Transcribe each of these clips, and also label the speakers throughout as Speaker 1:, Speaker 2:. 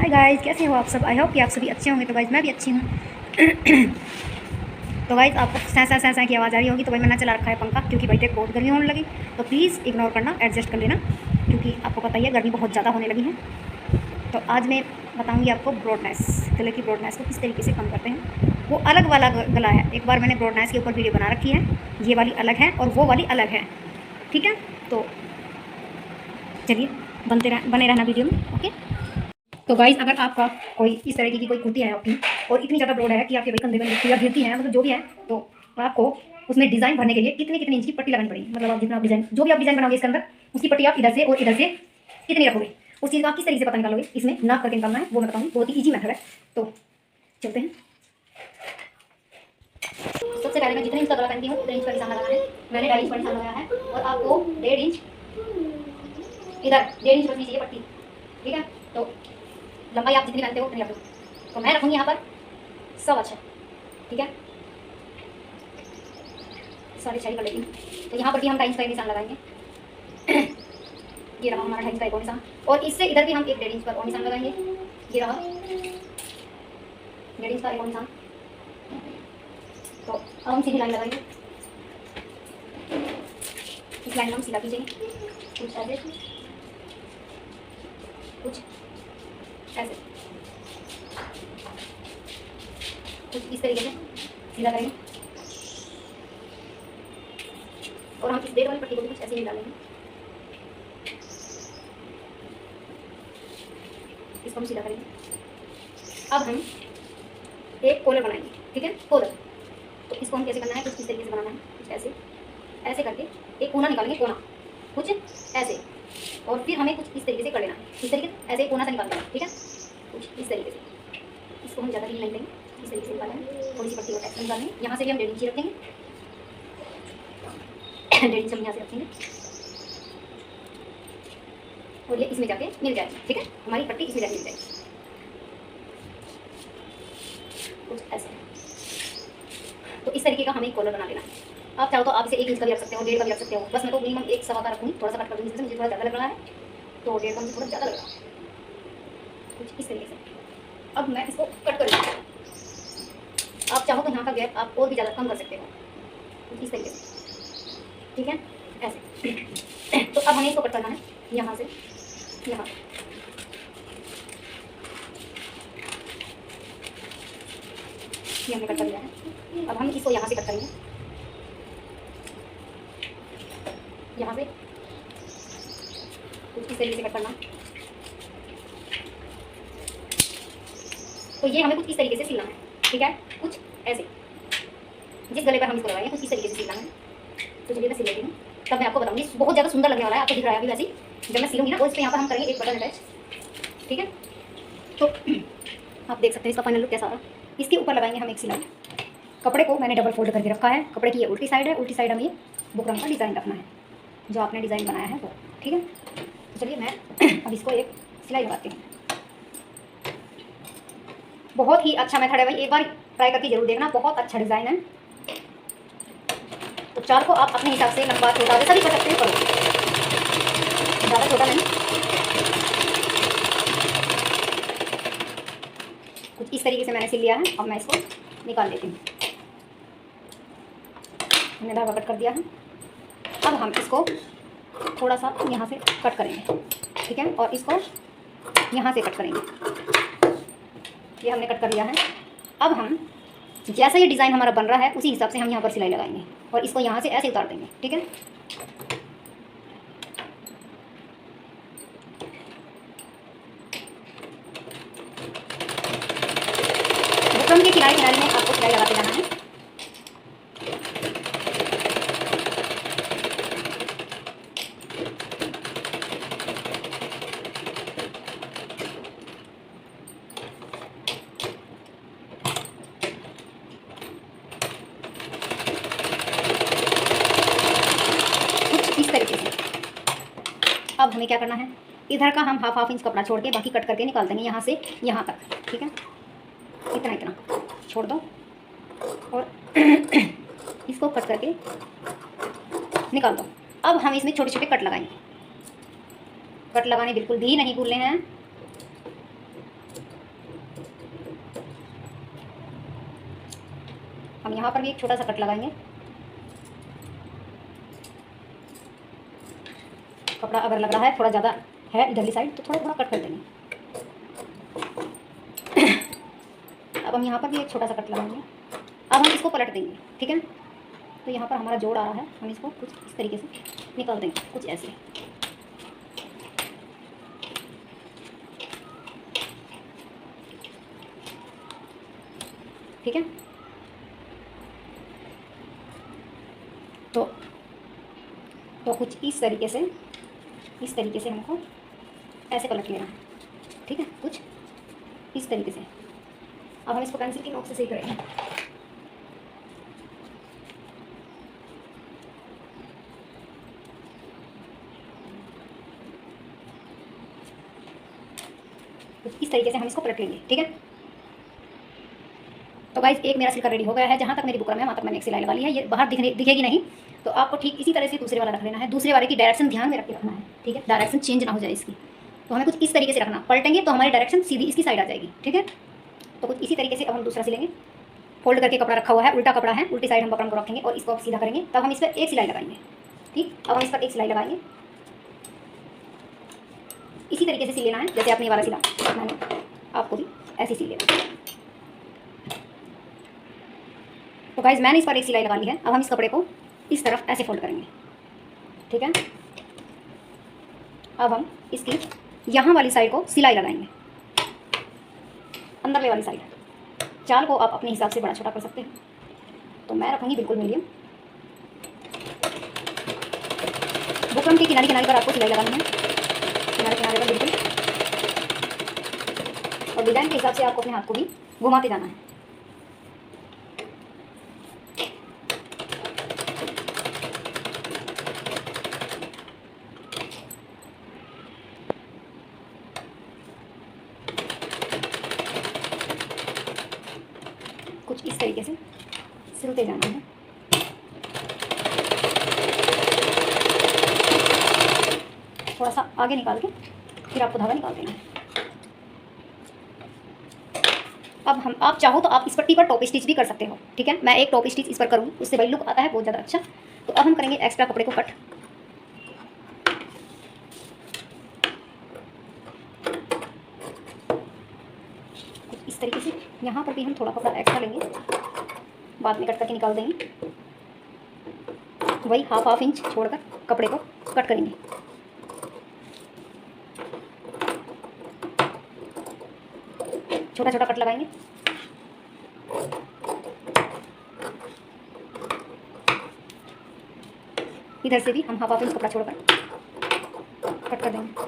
Speaker 1: Hi guys, कैसे हो आप सब। आई होप कि आप सभी अच्छे होंगे। तो गाइस मैं भी अच्छी हूँ। तो गाइस आपको सैं की आवाज़ आ रही होगी, तो भाई मैंने चला रखा है पंखा, क्योंकि भाई देख बहुत गर्मी होने लगी। तो प्लीज़ इग्नोर करना, एडजस्ट कर लेना, क्योंकि आपको पता ही है गर्मी बहुत ज़्यादा होने लगी है। तो आज मैं बताऊंगी आपको ब्रॉडनेस, गले की ब्रॉडनेस को किस तरीके से कम करते हैं। वो अलग वाला गला है। एक बार मैंने ब्रॉडनेस के ऊपर वीडियो बना रखी है, ये वाली अलग है और वो वाली अलग है, ठीक है। तो चलिए बने रहना वीडियो में, ओके। तो गाइस अगर आपका कोई इस तरीके की कोई कुर्ती है आपकी और इतनी ज़्यादा ब्रॉड है कि आपके भाई कंधे में दिखती है या गिरती है, मतलब जो भी है, तो आपको उसमें डिज़ाइन भरने के लिए कितनी कितनी इंच की पट्टी लगानी पड़ेगी। मतलब आप जितना डिज़ाइन, जो भी आप डिज़ाइन बनाओगे इसके अंदर, उसकी पट्टी आप इधर से और इधर से कितनी रखोगे, उस चीज़ का आप किस तरीके से पता निकालोगे, इसमें नाप करके निकालना है, वो मैं बताऊँ। बहुत ही ईजी मेथड है। तो चलते हैं। सबसे पहले मैं जितने इंच का गला पहनती हूँ उतने इंच का निशान लगाना है। मैंने 2.5 इंच का निशान लगाया है और आपको 1.5 इंच इधर, 1.5 इंच रखनी चाहिए पट्टी, ठीक है। तो लंबाई आप जितनी पहनते हो उतनी रखो। तो मैं रखूँगी यहाँ पर 6.25, ठीक है। 6.5 कर लेती हूँ। तो यहाँ पर भी हम 2.5 इंच का निशान लगाएंगे। ये रहा हमारा 2.5 इंच का एक और निशान, और इससे इधर भी हम 1.5 इंच पर और निशान लगाएंगे। ये रहा 1.5 इंच का एक और निशान। तो अब हम सीधी लाइन लगाएंगे। इस लाइन में हम सीधा खींचेंगे, कुछ ऐसे, कुछ ऐसे, कुछ इस तरीके से सीधा करेंगे। और हम इस डेढ़ वाली पट्टी को भी कुछ ऐसे ही डालेंगे। इसको हम सीधा करेंगे। अब हम एक कॉलर बनाएंगे, ठीक है, कॉलर। तो इसको हम कैसे करना है, कुछ इस तरीके से बनाना है, कुछ ऐसे, ऐसे करके एक कोना निकालेंगे, कोना कुछ ऐसे, और फिर हमें कुछ इस तरीके से कर लेना है, इस तरीके से ऐसे एक कोना से निकालना है, ठीक है, कुछ इस तरीके से। इसको हम ज़्यादा ढील नहीं देंगे, इस तरीके से निकालेंगे, थोड़ी सी पट्टी को ऐसे निकालेंगे। यहाँ से भी हम 1.5 इंच रखेंगे, 1.5 इंच हम यहाँ से रखेंगे, और ये इसमें जाके मिल जाएगी, ठीक है, हमारी पट्टी इसमें जाके मिल जाएगी, कुछ ऐसे। तो इस तरीके का हमें कॉलर बना लेना है। आप चाहो तो आप इसे 1 इंच का भी रख सकते हो, 1.5 का भी रख सकते हो। बस मैं तो मिनिमम 1.25 का रखूँगी, थोड़ा सा कट कर दूँगी, मुझे थोड़ा ज़्यादा लग रहा है, तो 1.5 का मुझे थोड़ा ज़्यादा लग रहा है, कुछ इस तरीके से। अब मैं इसको कट करूँगी। आप चाहो तो यहाँ का गैप आप और भी ज़्यादा कम कर सकते हो, कुछ इस तरीके से, ठीक है, ऐसे। तो अब हमें इसको कट करना है, यहाँ से यहाँ, ये हमने कट कर लिया है। अब हम इसको यहाँ से कट करेंगे, यहाँ से कुछ इस तरीके से कट करना। तो ये हमें कुछ इस तरीके से सिलना है, ठीक है, कुछ ऐसे, जिस गले पर हम इसको लगाएंगे कुछ इस तरीके से सिलना है। तो चलिए मैं सिल लेती हूँ, तब मैं आपको बताऊँगी। बहुत ज़्यादा सुंदर लगने वाला है, आपको दिख रहा है अभी वैसे ही। जब मैं सिलूँगी ना, तो इस पर यहाँ पर हम करेंगे एक बटन अटैच, ठीक है। तो आप देख सकते हैं इसका फाइनल लुक कैसा आ रहा है। इसके ऊपर लगाएंगे हम एक सिलाई। कपड़े को मैंने डबल फोल्ड करके रखा है। कपड़े की ये उल्टी साइड है, उल्टी साइड हमें ये बुकरम का डिज़ाइन रखना है, जो आपने डिज़ाइन बनाया है वो, ठीक है। तो चलिए मैं अब इसको एक सिलाई लगाती हूँ। बहुत ही अच्छा मेथड है भाई, एक बार ट्राई करके जरूर देखना, बहुत अच्छा डिज़ाइन है। तो चार को आप अपने हिसाब से लंबा छोटा वैसा भी कर सकते हो, करो, ज़्यादा छोटा नहीं। कुछ इस तरीके से मैंने सिल लिया है। अब मैं इसको निकाल लेती हूँ। मैंने धागा कट कर दिया है। अब हम इसको थोड़ा सा यहाँ से कट करेंगे, ठीक है, और इसको यहाँ से कट करेंगे। ये हमने कट कर लिया है। अब हम जैसा ये डिज़ाइन हमारा बन रहा है उसी हिसाब से हम यहाँ पर सिलाई लगाएंगे और इसको यहाँ से ऐसे उतार देंगे, ठीक है। बुकरम के किनारे किनारे में आपको सिलाई लगाते जाना है। इस तरीके से। अब हमें क्या करना है, इधर का हम हाफ इंच कपड़ा छोड़ के बाकी कट करके निकाल देंगे, यहाँ से यहाँ तक, ठीक है। इतना इतना छोड़ दो और इसको कट करके निकाल दो। अब हम इसमें छोटे छोटे कट लगाएंगे। कट लगाने बिल्कुल भी नहीं भूलने हैं। हम यहाँ पर भी एक छोटा सा कट लगाएंगे। कपड़ा अगर लग रहा है थोड़ा ज़्यादा है इधरली साइड तो थोड़ा थोड़ा कट कर देंगे। अब हम यहाँ पर भी एक छोटा सा कट लगाएंगे। अब हम इसको पलट देंगे, ठीक है। तो यहाँ पर हमारा जोड़ आ रहा है, हम इसको कुछ इस तरीके से निकाल देंगे, कुछ ऐसे। ठीक है। तो कुछ इस तरीके से हमको ऐसे पलट लेना है, ठीक है, कुछ इस तरीके से। अब हम इसको पेंसिल की नोक से सही करेंगे। इस तरीके से हम इसको पलट लेंगे, ठीक है। तो गाइस एक मेरा सिल्का रेडी हो गया है। जहाँ तक मेरी बुकरम है वहाँ तक मैंने एक सिलाई लगा ली है। ये बाहर दिखेगी नहीं, तो आपको ठीक इसी तरह से दूसरे वाला रख लेना है। दूसरे वाले की डायरेक्शन ध्यान में रख के रखना है, ठीक है, डायरेक्शन चेंज ना हो जाए इसकी। तो हमें कुछ इस तरीके से रखना, पलटेंगे तो हमारी डायरेक्शन सीधी इसकी साइड आ जाएगी, ठीक है। तो कुछ इसी तरीके से अब हम दूसरा सिलेंगे। फोल्ड करके कपड़ा रखा हुआ है, उल्टा कपड़ा है, उल्टी साइड हम बकरम को रखेंगे और इसको अब सीधा करेंगे। तब हम इस पर एक सिलाई लगाएंगे, ठीक। अब हम इस पर एक सिलाई लगाएंगे, इसी तरीके से सिल लेना है जैसे आपने ये वाला सिला, मैंने आपको भी ऐसे सिल लेना। तो गाइज मैंने इस पर एक सिलाई लगा ली है। अब हम इस कपड़े को इस तरफ ऐसे फोल्ड करेंगे, ठीक है। अब हम इसकी यहाँ वाली साइड को सिलाई लगाएंगे, अंदरले वाली साइड। चाल को आप अपने हिसाब से बड़ा छोटा कर सकते हैं, तो मैं रखूँगी बिल्कुल मीडियम। बुकरम के किनारे किनारे पर आपको सिलाई लगानी है, किनारे किनारे पर बिल्कुल। और डिज़ाइन के हिसाब से आपको अपने हाथ को भी घुमाते जाना है। कुछ इस तरीके से सिलते जाना है। थोड़ा सा आगे निकाल के फिर आपको धागा निकाल देना है। अब आप चाहो तो आप इस पट्टी पर टॉप स्टिच भी कर सकते हो, ठीक है। मैं एक टॉप स्टिच इस पर करूँ, उससे भाई लुक आता है बहुत ज़्यादा अच्छा। तो अब हम करेंगे एक्स्ट्रा कपड़े को कट। इस तरीके से यहाँ पर भी हम थोड़ा कपड़ा एक्स्ट्रा लेंगे, बाद में कट करके निकाल देंगे। वही हाफ इंच छोड़कर कपड़े को कट करेंगे। छोटा छोटा कट लगाएंगे। इधर से भी हम हाफ इंच कपड़ा छोड़कर कट कर देंगे।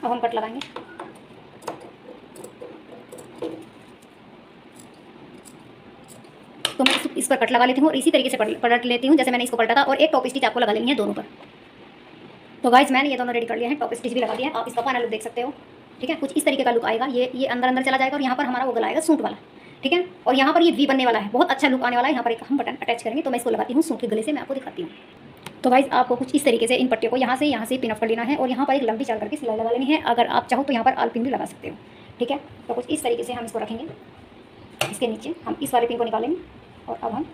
Speaker 1: अब हम कट लगाएंगे। तो मैं इस पर कट लगा लेती हूँ और इसी तरीके से पलट लेती हूँ जैसे मैंने इसको पलटा था। और एक टॉप स्टिच आपको लगा लेनी है दोनों पर। तो गाइज मैंने ये दोनों रेडी कर लिया है, टॉप स्टिच भी लगा दिया है। आप इसका फाइनल लुक देख सकते हो, ठीक है। कुछ इस तरीके का लुक आएगा। ये अंदर अंदर चला जाएगा और यहाँ पर हमारा वो गला आएगा सूट वाला, ठीक है। और यहाँ पर ये वी बनने वाला है, बहुत अच्छा लुक आने वाला है। यहाँ पर एक हम बटन अटैच करेंगे। तो मैं इसको लगाती हूँ सूट के गले से, मैं आपको दिखाती हूँ। तो गाइज आपको कुछ इस तरीके से इन पट्टियों को यहाँ से पिन अप कर लेना है और यहाँ पर एक लंबी चाल करके सिलाई लगा लेनी है। अगर आप चाहो तो यहाँ पर आल पिन भी लगा सकते हो, ठीक है। तो कुछ इस तरीके से हम इसको रखेंगे। इसके नीचे हम इस वाले पिन को निकालेंगे और अब हम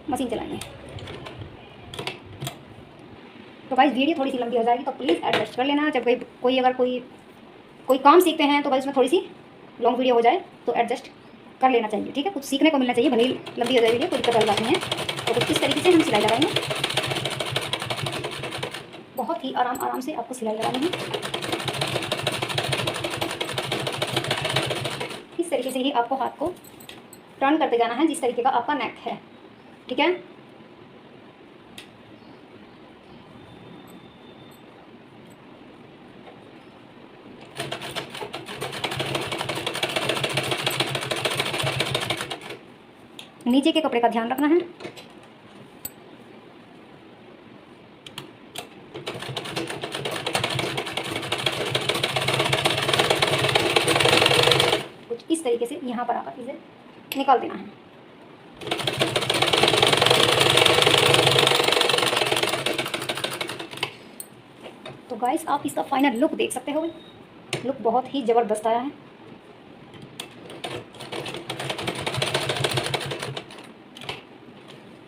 Speaker 1: मशीन चलाएंगे। तो गाइस वीडियो थोड़ी सी लंबी हो जाएगी, तो प्लीज़ एडजस्ट कर लेना। जब कोई काम सीखते हैं तो भाई उसमें थोड़ी सी लॉन्ग वीडियो हो जाए तो एडजस्ट कर लेना चाहिए, ठीक है। कुछ सीखने को मिलना चाहिए, भले ही लंबी हो जाए वीडियो, कोई दिक्कत वाली बात नहीं है। तो कुछ इस तरीके से हम सिलाई लगाएंगे। बहुत ही आराम से आपको सिलाई लगानी है। इस तरीके से ही आपको हाथ को टर्न करते जाना है जिस तरीके का आपका नेक है, ठीक है। नीचे के कपड़े का ध्यान रखना है। कुछ इस तरीके से यहाँ पर आकर इसे निकाल देना है। तो गाइस आप इसका फाइनल लुक देख सकते हो। लुक बहुत ही ज़बरदस्त आया है।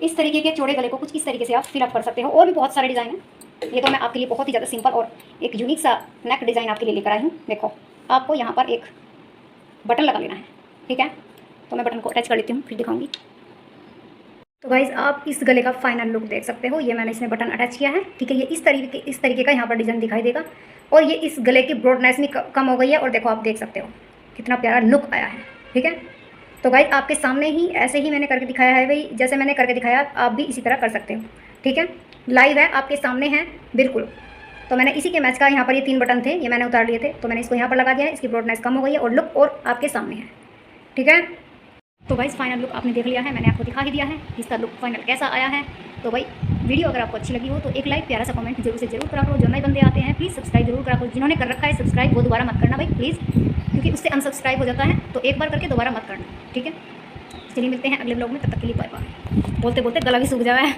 Speaker 1: इस तरीके के चौड़े गले को कुछ इस तरीके से आप फिलअप कर सकते हो। और भी बहुत सारे डिज़ाइन हैं, ये तो मैं आपके लिए बहुत ही ज़्यादा सिंपल और एक यूनिक सा नेक डिज़ाइन आपके लिए लेकर आई हूँ। देखो, आपको यहाँ पर एक बटन लगा लेना है, ठीक है। तो मैं बटन को अटैच कर लेती हूँ, फिर दिखाऊंगी। तो गाइज़ आप इस गले का फाइनल लुक देख सकते हो। ये मैंने इसमें बटन अटैच किया है, ठीक है। ये इस तरीके का यहाँ पर डिज़ाइन दिखाई देगा और ये इस गले की ब्रॉडनेस में कम हो गई है। और देखो, आप देख सकते हो कितना प्यारा लुक आया है, ठीक है। तो गाइज़ आपके सामने ही ऐसे ही मैंने करके दिखाया है भाई, जैसे मैंने करके दिखाया आप भी इसी तरह कर सकते हो, ठीक है। लाइव है, आपके सामने है बिल्कुल। तो मैंने इसी के मैच का यहाँ पर ये 3 बटन थे, ये मैंने उतार लिए थे, तो मैंने इसको यहाँ पर लगा दिया है। इसकी ब्रॉडनेस कम हो गई है और लुक और आपके सामने है, ठीक है। तो भाई फाइनल लुक आपने देख लिया है, मैंने आपको दिखा ही दिया है इसका लुक फाइनल कैसा आया है। तो भाई वीडियो अगर आपको अच्छी लगी हो तो एक लाइक, प्यारा सा कमेंट जरूर से जरूर करा करो। जो नए बंदे आते हैं प्लीज़ सब्सक्राइब जरूर करा करो। जिन्होंने कर रखा है सब्सक्राइब वो दोबारा मत करना भाई प्लीज़, क्योंकि उससे अनसब्सक्राइब हो जाता है। तो एक बार करके दोबारा मत करना, ठीक है। चलिए मिलते हैं अगले ब्लॉग में, तब तक के लिए बाय बाय। बोलते बोलते गला भी सूख जाए।